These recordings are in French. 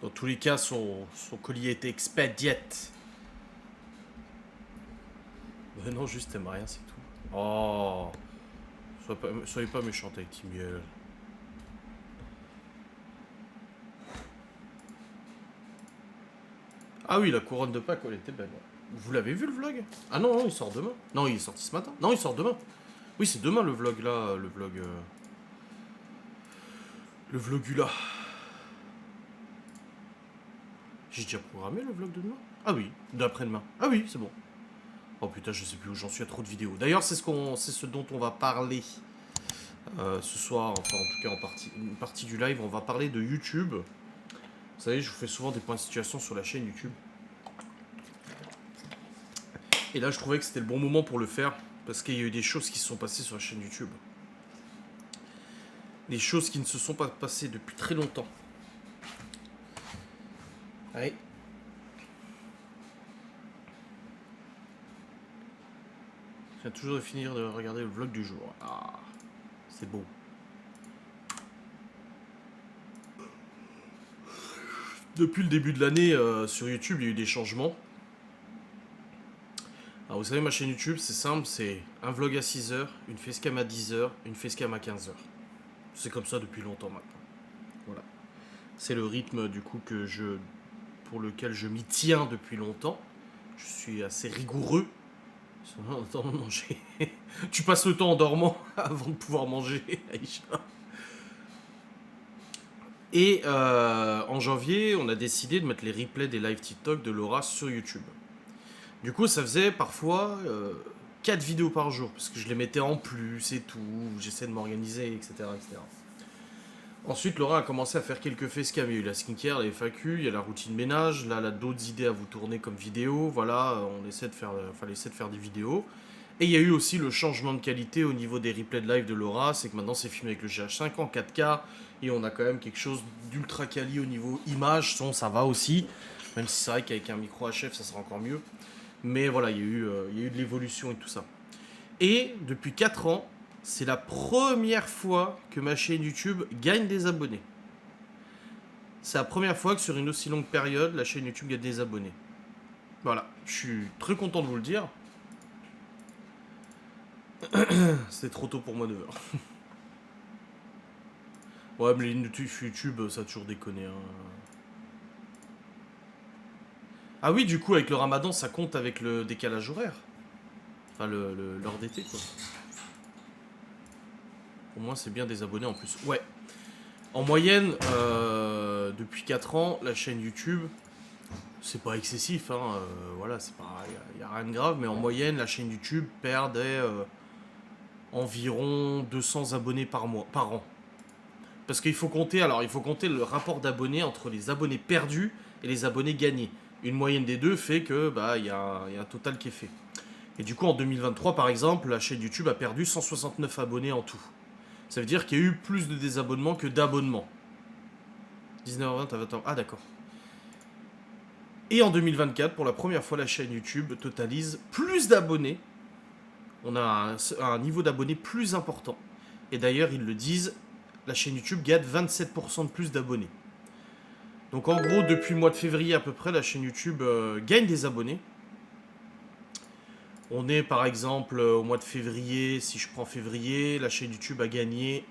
Dans tous les cas, son colis a été expédié. Non, juste t'aimes rien, c'est tout. Oh, soyez pas méchante avec Timuel. Ah oui, la couronne de Pâques, elle était belle. Vous l'avez vu le vlog? Ah non, non, il sort demain. Non, il est sorti ce matin. Non, il sort demain. Oui, c'est demain le vlog là, le vlog. Le vlogula. J'ai déjà programmé le vlog de demain? Ah oui, d'après-demain. Ah oui, c'est bon. Oh putain, je sais plus où j'en suis à trop de vidéos. D'ailleurs, c'est ce dont on va parler ce soir, enfin en tout cas une partie du live, on va parler de YouTube. Vous savez, je vous fais souvent des points de situation sur la chaîne YouTube. Et là, je trouvais que c'était le bon moment pour le faire, parce qu'il y a eu des choses qui se sont passées sur la chaîne YouTube. Des choses qui ne se sont pas passées depuis très longtemps. Allez. Je viens toujours de finir de regarder le vlog du jour. Ah, c'est beau. Depuis le début de l'année, sur YouTube, il y a eu des changements. Alors, vous savez, ma chaîne YouTube, c'est simple, c'est un vlog à 6h, une facecam à 10h, une facecam à 15h. C'est comme ça depuis longtemps maintenant. Voilà. C'est le rythme, du coup, pour lequel je m'y tiens depuis longtemps. Je suis assez rigoureux. En attendant de manger. Tu passes le temps en dormant avant de pouvoir manger, Aïcha. Et en janvier, on a décidé de mettre les replays des live TikTok de Laura sur YouTube. Du coup, ça faisait parfois 4 vidéos par jour, parce que je les mettais en plus et tout, j'essaie de m'organiser, etc., etc. Ensuite, Laura a commencé à faire quelques facecam. Il y a eu la skincare, la FAQ, il y a la routine ménage. Là, elle a d'autres idées à vous tourner comme vidéo. Voilà, on essaie de faire des vidéos. Et il y a eu aussi le changement de qualité au niveau des replays de live de Laura. C'est que maintenant, c'est filmé avec le GH5 en 4K. Et on a quand même quelque chose d'ultra quali au niveau image. Son, ça va aussi. Même si c'est vrai qu'avec un micro HF, ça sera encore mieux. Mais voilà, il y a eu de l'évolution et tout ça. Et depuis 4 ans, c'est la première fois que ma chaîne YouTube gagne des abonnés. C'est la première fois que sur une aussi longue période, la chaîne YouTube gagne des abonnés. Voilà, je suis très content de vous le dire. C'était trop tôt pour moi 9h. Ouais, mais les notifs YouTube, ça a toujours déconné. Hein. Ah oui, du coup, avec le ramadan, ça compte avec le décalage horaire. Enfin, l'heure d'été, quoi. Au moins, c'est bien des abonnés en plus. Ouais. En moyenne, depuis 4 ans, la chaîne YouTube, c'est pas excessif, hein, voilà, c'est pas, y a rien de grave, mais en moyenne, la chaîne YouTube perdait environ 200 abonnés par mois, par an. Parce qu'il faut compter, le rapport d'abonnés entre les abonnés perdus et les abonnés gagnés. Une moyenne des deux fait que y a un total qui est fait. Et du coup, en 2023, par exemple, la chaîne YouTube a perdu 169 abonnés en tout. Ça veut dire qu'il y a eu plus de désabonnements que d'abonnements. 19h20 à 20h. Ah d'accord. Et en 2024, pour la première fois, la chaîne YouTube totalise plus d'abonnés. On a un niveau d'abonnés plus important. Et d'ailleurs, ils le disent, la chaîne YouTube gagne 27% de plus d'abonnés. Donc en gros, depuis le mois de février à peu près, la chaîne YouTube gagne des abonnés. On est par exemple au mois de février, si je prends février, la chaîne YouTube a gagné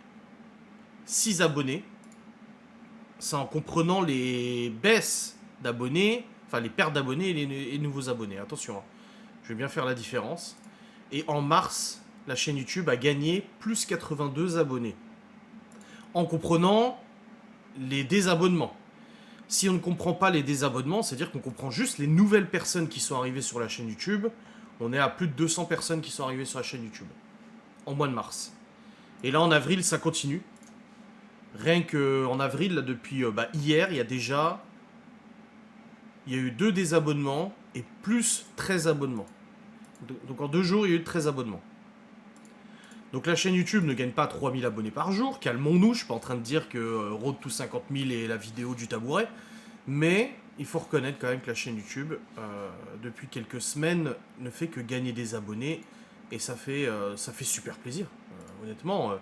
6 abonnés. C'est en comprenant les baisses d'abonnés, enfin les pertes d'abonnés et les nouveaux abonnés. Attention, hein. Je vais bien faire la différence. Et en mars, la chaîne YouTube a gagné plus 82 abonnés. En comprenant les désabonnements. Si on ne comprend pas les désabonnements, c'est-à-dire qu'on comprend juste les nouvelles personnes qui sont arrivées sur la chaîne YouTube. On est à plus de 200 personnes qui sont arrivées sur la chaîne YouTube. En mois de mars. Et là, en avril, ça continue. Rien qu'en avril, là, depuis hier, il y a eu 2 désabonnements et plus 13 abonnements. Donc en 2 jours, il y a eu 13 abonnements. Donc la chaîne YouTube ne gagne pas 3000 abonnés par jour. Calmons-nous, je ne suis pas en train de dire que Road to 50 000 est la vidéo du tabouret. Mais il faut reconnaître quand même que la chaîne YouTube, depuis quelques semaines, ne fait que gagner des abonnés. Et ça fait super plaisir. Honnêtement,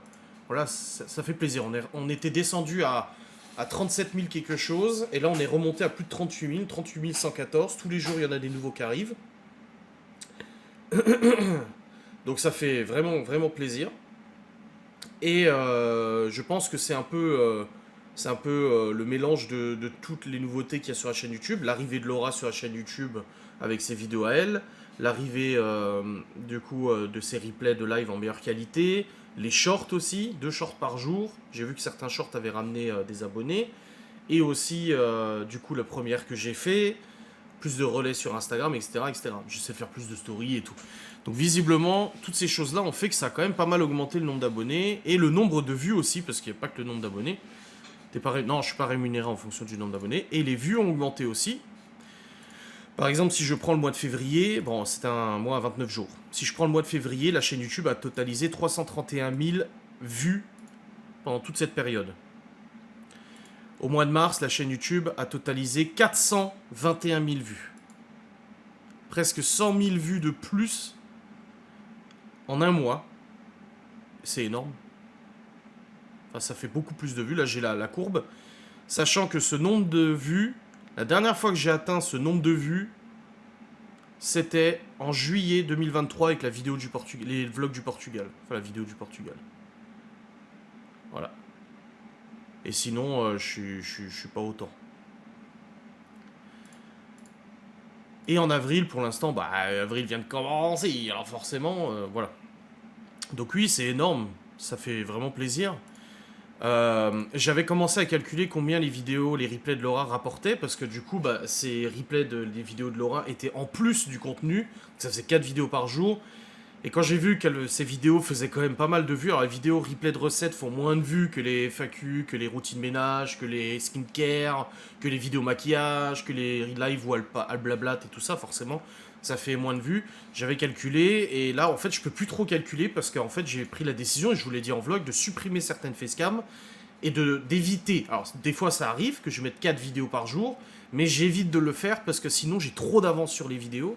voilà, ça fait plaisir. On était descendu à à 37 000 quelque chose. Et là, on est remonté à plus de 38 114. Tous les jours, il y en a des nouveaux qui arrivent. Donc ça fait vraiment, vraiment plaisir. Et je pense que c'est un peu le mélange de toutes les nouveautés qu'il y a sur la chaîne YouTube. L'arrivée de Laura sur la chaîne YouTube avec ses vidéos à elle. L'arrivée du coup de ses replays de live en meilleure qualité. Les shorts aussi, 2 shorts par jour. J'ai vu que certains shorts avaient ramené des abonnés. Et aussi du coup la première que j'ai fait. Plus de relais sur Instagram, etc., etc. J'essaie de faire plus de stories et tout. Donc visiblement, toutes ces choses-là ont fait que ça a quand même pas mal augmenté le nombre d'abonnés et le nombre de vues aussi, parce qu'il n'y a pas que le nombre d'abonnés. Non, je suis pas rémunéré en fonction du nombre d'abonnés. Et les vues ont augmenté aussi. Par exemple, si je prends le mois de février, bon, c'est un mois à 29 jours. Si je prends le mois de février, la chaîne YouTube a totalisé 331 000 vues pendant toute cette période. Au mois de mars, la chaîne YouTube a totalisé 421 000 vues. Presque 100 000 vues de plus en un mois. C'est énorme. Enfin, ça fait beaucoup plus de vues. Là, j'ai la courbe. Sachant que ce nombre de vues, la dernière fois que j'ai atteint ce nombre de vues, c'était en juillet 2023 avec la vidéo du Portugal, les vlogs du Portugal. Enfin, la vidéo du Portugal. Voilà. Et sinon, je suis pas autant. Et en avril, pour l'instant, bah, avril vient de commencer, alors forcément, voilà. Donc oui, c'est énorme, ça fait vraiment plaisir. J'avais commencé à calculer combien les vidéos, les replays de Laura rapportaient, parce que du coup, bah, ces replays des vidéos de Laura étaient en plus du contenu, ça faisait 4 vidéos par jour. Et quand j'ai vu que ces vidéos faisaient quand même pas mal de vues, alors les vidéos replay de recettes font moins de vues que les FAQ, que les routines ménage, que les skincare, que les vidéos maquillage, que les live où elle blablate et tout ça, forcément, ça fait moins de vues. J'avais calculé, et là, en fait, je peux plus trop calculer, parce qu'en fait, j'ai pris la décision, et je vous l'ai dit en vlog, de supprimer certaines facecam, et d'éviter, alors des fois ça arrive, que je mette 4 vidéos par jour, mais j'évite de le faire, parce que sinon j'ai trop d'avance sur les vidéos.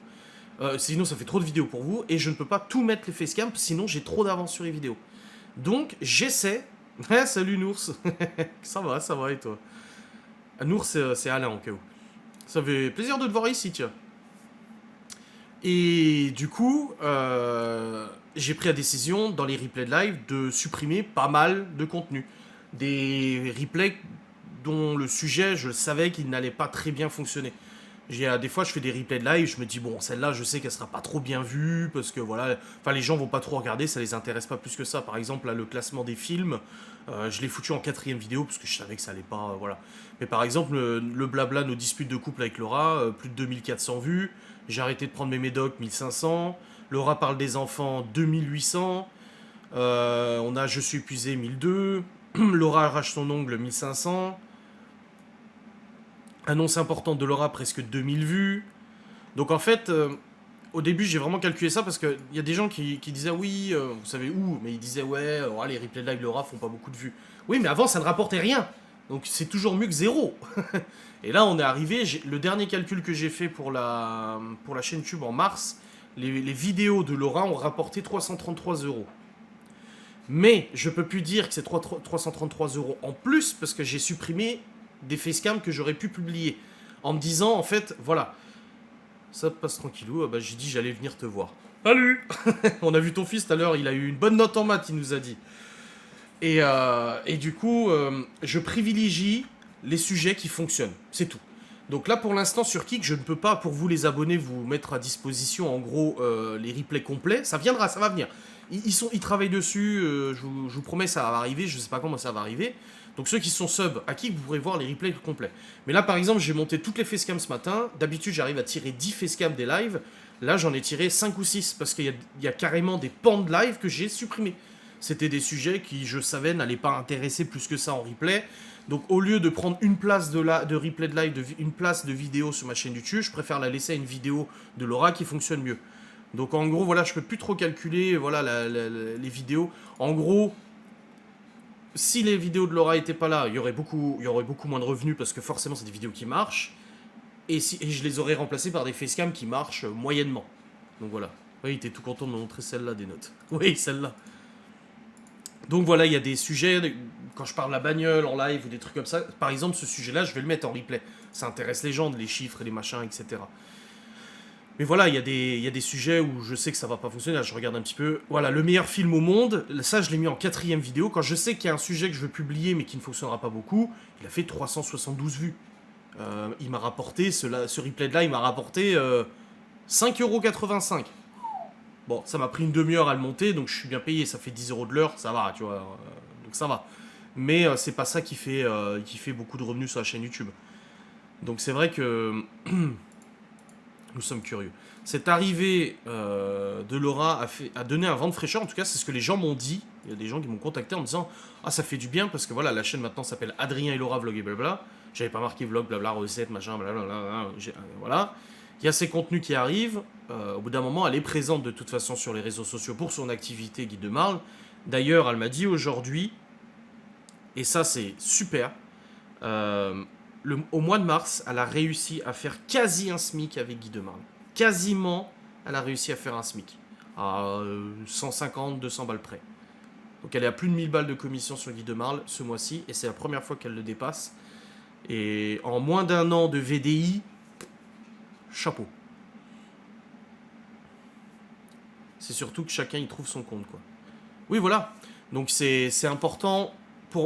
Sinon ça fait trop de vidéos pour vous et je ne peux pas tout mettre les facecam sinon j'ai trop d'avance sur les vidéos. Donc j'essaie. Salut Nours. Ça va et toi? Nours c'est Alain en cas où. Ça fait plaisir de te voir ici tiens. Et du coup j'ai pris la décision dans les replays de live de supprimer pas mal de contenu. Des replays dont le sujet je savais qu'il n'allait pas très bien fonctionner. Des fois, je fais des replays de live, je me dis, bon, celle-là, je sais qu'elle sera pas trop bien vue, parce que voilà, enfin, les gens vont pas trop regarder, ça les intéresse pas plus que ça. Par exemple, là, le classement des films, je l'ai foutu en 4ème vidéo, parce que je savais que ça allait pas, voilà. Mais par exemple, le blabla, nos disputes de couple avec Laura, plus de 2400 vues, j'ai arrêté de prendre mes médocs, 1500, Laura parle des enfants, 2800, on a Je suis épuisé, 1002, Laura arrache son ongle, 1500, Annonce importante de Laura, presque 2000 vues. Donc en fait, au début, j'ai vraiment calculé ça parce qu'il y a des gens qui disaient oui, vous savez où, mais ils disaient ouais, les replays de live Laura font pas beaucoup de vues. Oui, mais avant, ça ne rapportait rien. Donc c'est toujours mieux que zéro. Et là, on est arrivé, le dernier calcul que j'ai fait pour la chaîne YouTube en mars, les vidéos de Laura ont rapporté 333 euros. Mais je peux plus dire que c'est 333 euros en plus parce que j'ai supprimé des facecam que j'aurais pu publier. En me disant, en fait, voilà, ça passe tranquillou, bah, j'ai dit j'allais venir te voir. Salut. On a vu ton fils tout à l'heure, il a eu une bonne note en maths, il nous a dit. Et du coup, je privilégie les sujets qui fonctionnent, c'est tout. Donc là, pour l'instant, sur Kik, je ne peux pas, pour vous les abonnés, vous mettre à disposition, en gros, les replays complets. Ça viendra, ça va venir. Ils travaillent dessus, je vous promets, ça va arriver, je sais pas comment ça va arriver. Donc ceux qui sont sub à Kik, vous pourrez voir les replays complets. Mais là, par exemple, j'ai monté toutes les facecam ce matin. D'habitude, j'arrive à tirer 10 facecam des lives. Là, j'en ai tiré 5 ou 6, parce qu'il y a carrément des pans de live que j'ai supprimés. C'était des sujets qui, je savais, n'allaient pas intéresser plus que ça en replay. Donc au lieu de prendre une place de replay de live, une place de vidéo sur ma chaîne YouTube, je préfère la laisser à une vidéo de Laura qui fonctionne mieux. Donc en gros, voilà, je peux plus trop calculer voilà, les vidéos. En gros, si les vidéos de Laura n'étaient pas là, il y aurait beaucoup moins de revenus parce que forcément c'est des vidéos qui marchent. Et je les aurais remplacées par des facecam qui marchent moyennement. Donc voilà. Oui, t'es tout content de me montrer celle-là des notes. Oui, celle-là. Donc voilà, il y a des sujets quand je parle de la bagnole en live ou des trucs comme ça, par exemple, ce sujet-là, je vais le mettre en replay. Ça intéresse les gens, les chiffres et les machins, etc. Mais voilà, il y a des sujets où je sais que ça va pas fonctionner. Là, je regarde un petit peu. Voilà, le meilleur film au monde. Ça, je l'ai mis en 4e vidéo. Quand je sais qu'il y a un sujet que je veux publier mais qui ne fonctionnera pas beaucoup, il a fait 372 vues. Il m'a rapporté, ce replay de là, il m'a rapporté 5,85 €. Bon, ça m'a pris une demi-heure à le monter, donc je suis bien payé. Ça fait 10 € de l'heure, ça va, tu vois. Donc ça va. Mais c'est pas ça qui fait beaucoup de revenus sur la chaîne YouTube. Donc c'est vrai que nous sommes curieux. Cette arrivée de Laura a donné un vent de fraîcheur, en tout cas c'est ce que les gens m'ont dit. Il y a des gens qui m'ont contacté en me disant « Ah, ça fait du bien parce que voilà, la chaîne maintenant s'appelle Adrien et Laura Vlog et blabla. J'avais pas marqué vlog, blabla, recette, machin, blablabla. Voilà. Il y a ces contenus qui arrivent. Au bout d'un moment, elle est présente de toute façon sur les réseaux sociaux pour son activité Guide de Marle. D'ailleurs, elle m'a dit aujourd'hui, et ça c'est super, au mois de mars, elle a réussi à faire quasi un SMIC avec Guy de Marle. Quasiment, elle a réussi à faire un SMIC. À 150, 200 balles près. Donc elle est à plus de 1000 balles de commission sur Guy de Marle ce mois-ci, et c'est la première fois qu'elle le dépasse. Et en moins d'un an de VDI, chapeau. C'est surtout que chacun y trouve son compte, quoi. Oui, voilà. Donc c'est important.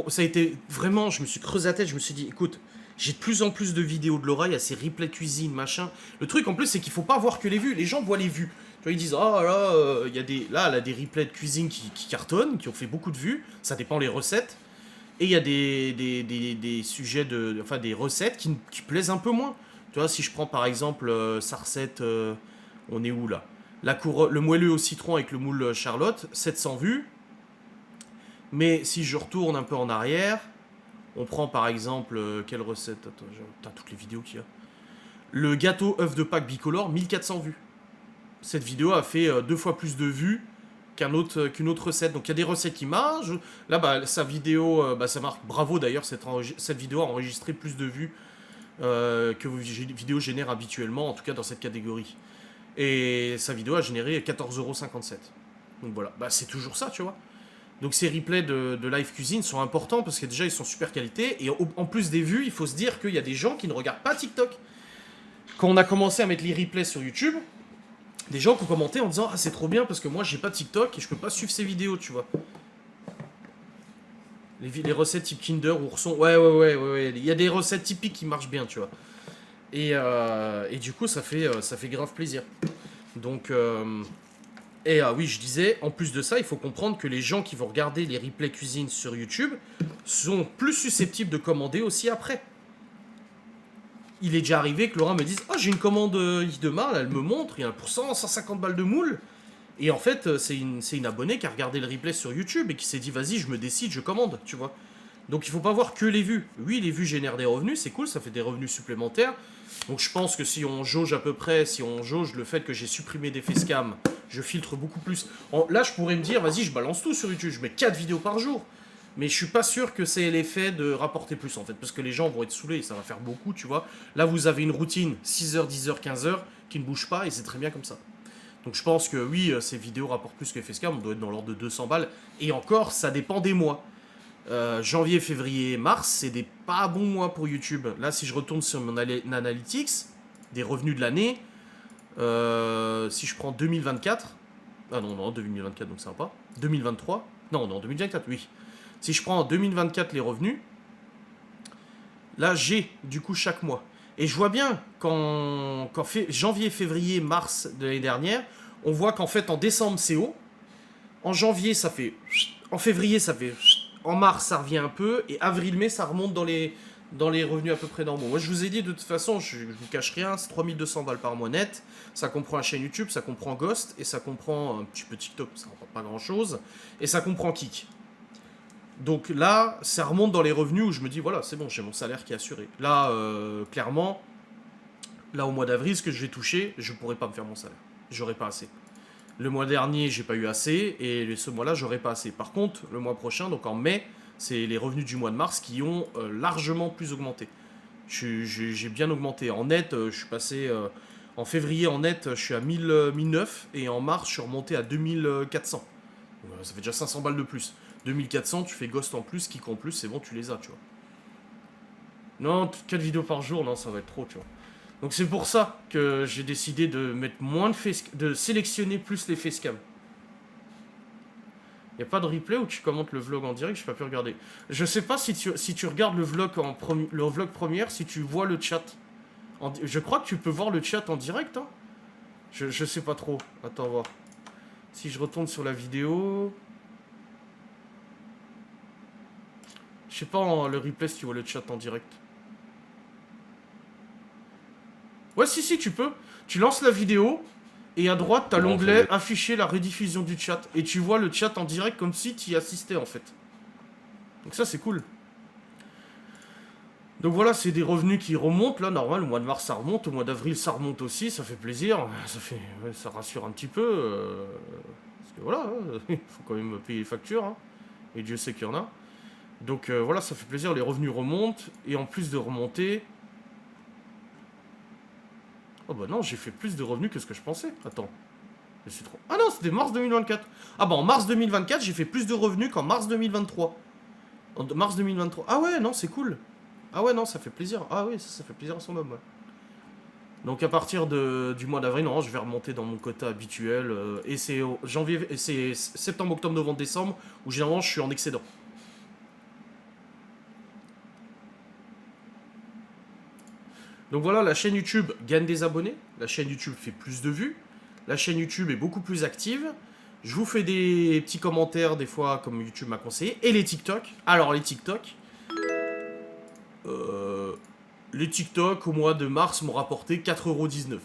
Ça a été vraiment, je me suis creusé la tête, je me suis dit, écoute, j'ai de plus en plus de vidéos de Laura, il y a ces replays cuisine, machin. Le truc en plus, c'est qu'il faut pas voir que les vues, les gens voient les vues. Tu vois, ils disent, oh là, il y a là, elle a des replays de cuisine qui cartonnent, qui ont fait beaucoup de vues, ça dépend les recettes. Et il y a des sujets, enfin des recettes qui plaisent un peu moins. Tu vois, si je prends par exemple sa recette, on est où là, le moelleux au citron avec le moule Charlotte, 700 vues. Mais si je retourne un peu en arrière, on prend par exemple, quelle recette? Attends, t'as toutes les vidéos qu'il y a. Le gâteau œuf de Pâques bicolore, 1400 vues. Cette vidéo a fait 2 fois plus de vues qu'une autre recette. Donc il y a des recettes qui marchent. Là, bah, sa vidéo, ça marque. Bravo d'ailleurs, cette vidéo a enregistré plus de vues que vos vidéos génèrent habituellement, en tout cas dans cette catégorie. Et sa vidéo a généré 14,57 €. Donc voilà, bah, c'est toujours ça, tu vois. Donc ces replays de live cuisine sont importants parce que déjà ils sont super qualité. Et en plus des vues, il faut se dire qu'il y a des gens qui ne regardent pas TikTok. Quand on a commencé à mettre les replays sur YouTube, des gens qui ont commenté en disant « Ah, c'est trop bien parce que moi j'ai pas TikTok et je peux pas suivre ces vidéos, tu vois. » Les recettes type Kinder, ourson, ouais. Il y a des recettes typiques qui marchent bien, tu vois. Et du coup, ça fait grave plaisir. Donc, oui, je disais, en plus de ça, il faut comprendre que les gens qui vont regarder les replays cuisine sur YouTube sont plus susceptibles de commander aussi après. Il est déjà arrivé que Laura me dise « Ah, j'ai une commande de Marle, elle me montre, il y en a pour 150 balles de moule. » Et en fait, c'est une abonnée qui a regardé le replay sur YouTube et qui s'est dit « Vas-y, je me décide, je commande, tu vois. » Donc il faut pas voir que les vues. Oui, les vues génèrent des revenus, c'est cool, ça fait des revenus supplémentaires. Donc je pense que si on jauge à peu près, si on jauge le fait que j'ai supprimé des facecam, je filtre beaucoup plus. Là, je pourrais me dire, vas-y, je balance tout sur YouTube, je mets 4 vidéos par jour. Mais je suis pas sûr que c'est l'effet de rapporter plus, en fait, parce que les gens vont être saoulés, ça va faire beaucoup, tu vois. Là, vous avez une routine, 6h, 10h, 15h, qui ne bouge pas, et c'est très bien comme ça. Donc je pense que oui, ces vidéos rapportent plus que les facecam, on doit être dans l'ordre de 200 balles. Et encore, ça dépend des mois. Janvier, février, mars, c'est des pas bons mois pour YouTube. Là, si je retourne sur mon analytics, des revenus de l'année, si je prends 2024, ah non, 2024, donc ça va pas. 2023, non, 2024, oui. Si je prends en 2024 les revenus, là, j'ai du coup chaque mois. Et je vois bien qu'en janvier, février, mars de l'année dernière, on voit qu'en fait, en décembre, c'est haut. En janvier, ça fait... En février, ça fait... En mars, ça revient un peu. Et avril-mai, ça remonte dans les revenus à peu près normaux. Moi, je vous ai dit, de toute façon, je vous cache rien, c'est 3200 balles par mois net. Ça comprend la chaîne YouTube, ça comprend Ghost, et ça comprend un petit peu TikTok, ça ne rapporte pas grand-chose. Et ça comprend Kik. Donc là, ça remonte dans les revenus où je me dis, voilà, c'est bon, j'ai mon salaire qui est assuré. Là, clairement, là, au mois d'avril, ce que je vais toucher, je ne pourrai pas me faire mon salaire. J'aurai pas assez. Le mois dernier, j'ai pas eu assez, et ce mois-là, j'aurai pas assez. Par contre, le mois prochain, donc en mai, c'est les revenus du mois de mars qui ont largement plus augmenté. J'ai bien augmenté. En net, je suis passé... en février, en net, je suis à 1009, et en mars, je suis remonté à 2400. Ça fait déjà 500 balles de plus. 2400, tu fais Ghost en plus, Kick en plus, c'est bon, tu les as, tu vois. Non, 4 vidéos par jour, non, ça va être trop, tu vois. Donc c'est pour ça que j'ai décidé de mettre moins de sélectionner plus les facecam. Y a pas de replay où tu commentes le vlog en direct, j'ai pas pu regarder. Je sais pas si tu regardes le vlog le vlog première, si tu vois le chat. Je crois que tu peux voir le chat en direct, hein. Je sais pas trop. Attends, voir. Si je retourne sur la vidéo... Je sais pas le replay si tu vois le chat en direct. Ouais, si, tu peux. Tu lances la vidéo, et à droite, t'as l'onglet afficher la rediffusion du chat. Et tu vois le chat en direct comme si tu y assistais, en fait. Donc ça, c'est cool. Donc voilà, c'est des revenus qui remontent, là, normal. Au mois de mars, ça remonte. Au mois d'avril, ça remonte aussi. Ça fait plaisir. Ça rassure un petit peu. Parce que voilà, il faut quand même payer les factures. Hein. Et Dieu sait qu'il y en a. Donc voilà, ça fait plaisir. Les revenus remontent. Et en plus de remonter... Oh bah non, j'ai fait plus de revenus que ce que je pensais. Attends. Je suis trop... Ah non, c'était mars 2024. Ah bah en mars 2024, j'ai fait plus de revenus qu'en mars 2023. En mars 2023. Ah ouais, non, c'est cool. Ah ouais, non, ça fait plaisir. Ah oui, ça fait plaisir à son homme, ouais. Donc à partir du mois d'avril, non, je vais remonter dans mon quota habituel. Et c'est janvier, c'est septembre, octobre, novembre, décembre, où généralement je suis en excédent. Donc voilà, la chaîne YouTube gagne des abonnés. La chaîne YouTube fait plus de vues. La chaîne YouTube est beaucoup plus active. Je vous fais des petits commentaires des fois comme YouTube m'a conseillé. Et les TikTok. Alors les TikTok. Les TikTok au mois de mars m'ont rapporté 4,19€.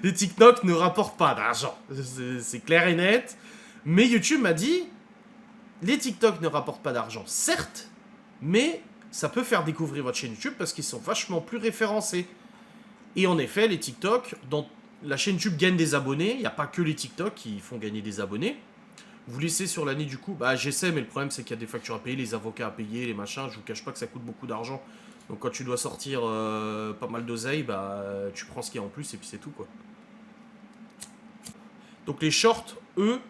Les TikTok ne rapportent pas d'argent. C'est clair et net. Mais YouTube m'a dit, les TikTok ne rapportent pas d'argent, certes, mais ça peut faire découvrir votre chaîne YouTube parce qu'ils sont vachement plus référencés. Et en effet, les TikTok, dans la chaîne YouTube gagne des abonnés. Il n'y a pas que les TikTok qui font gagner des abonnés. Vous laissez sur l'année du coup, bah j'essaie, mais le problème c'est qu'il y a des factures à payer, les avocats à payer, les machins. Je vous cache pas que ça coûte beaucoup d'argent. Donc quand tu dois sortir pas mal d'oseille, bah tu prends ce qu'il y a en plus et puis c'est tout quoi. Donc les shorts, eux,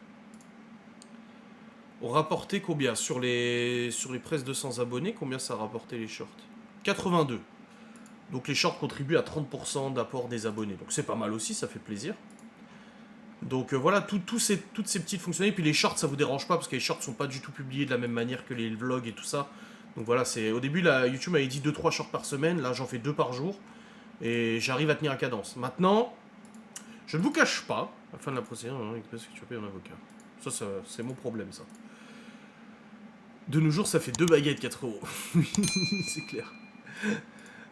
ont rapporté combien sur les presque 200 abonnés, combien ça a rapporté les shorts? 82. Donc les shorts contribuent à 30% d'apport des abonnés. Donc c'est pas mal aussi, ça fait plaisir. Donc voilà, toutes ces petites fonctionnalités. Puis les shorts, ça vous dérange pas, parce que les shorts sont pas du tout publiés de la même manière que les vlogs et tout ça. Donc voilà, au début, YouTube m'avait dit 2-3 shorts par semaine. Là, j'en fais 2 par jour. Et j'arrive à tenir la cadence. Maintenant, je ne vous cache pas, à la fin de la procédure, parce que tu vas payer un avocat. Ça c'est mon problème, ça. De nos jours, ça fait 2 baguettes, 4€. C'est clair.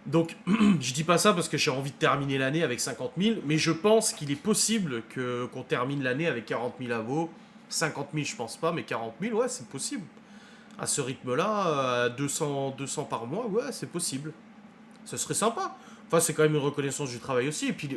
Donc, je dis pas ça parce que j'ai envie de terminer l'année avec 50 000, mais je pense qu'il est possible qu'on termine l'année avec 40 000 abos. 50 000, je pense pas, mais 40 000, ouais, c'est possible. À ce rythme-là, à 200 par mois, ouais, c'est possible. Ce serait sympa. Enfin, c'est quand même une reconnaissance du travail aussi. Et puis...